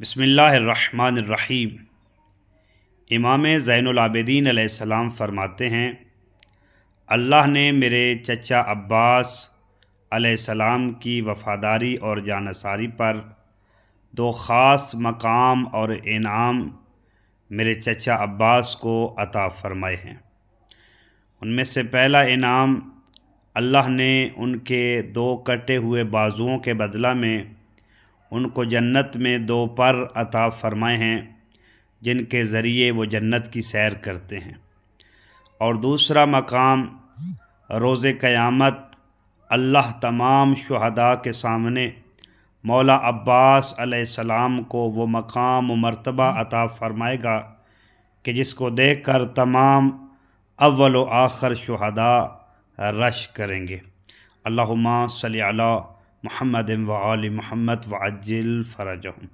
بسم اللہ الرحمن الرحیم۔ امام زین العابدین علیہ السلام فرماتے ہیں، اللہ نے میرے چچا عباس علیہ السلام کی وفاداری اور جانثاری پر دو خاص مقام اور انعام میرے چچا عباس کو عطا فرمائے ہیں۔ ان میں سے پہلا انعام، اللہ نے ان کے دو کٹے ہوئے بازوؤں کے بدلہ میں ان کو جنت میں دو پر عطا فرمائے ہیں، جن کے ذریعے وہ جنت کی سیر کرتے ہیں۔ اور دوسرا مقام، روز قیامت اللہ تمام شہداء کے سامنے مولا عباس علیہ السلام کو وہ مقام و مرتبہ عطا فرمائے گا کہ جس کو دیکھ کر تمام اول و آخر شہداء رش کریں گے۔ اللہم صلی علی محمد و آل محمد وعجل فرجہم۔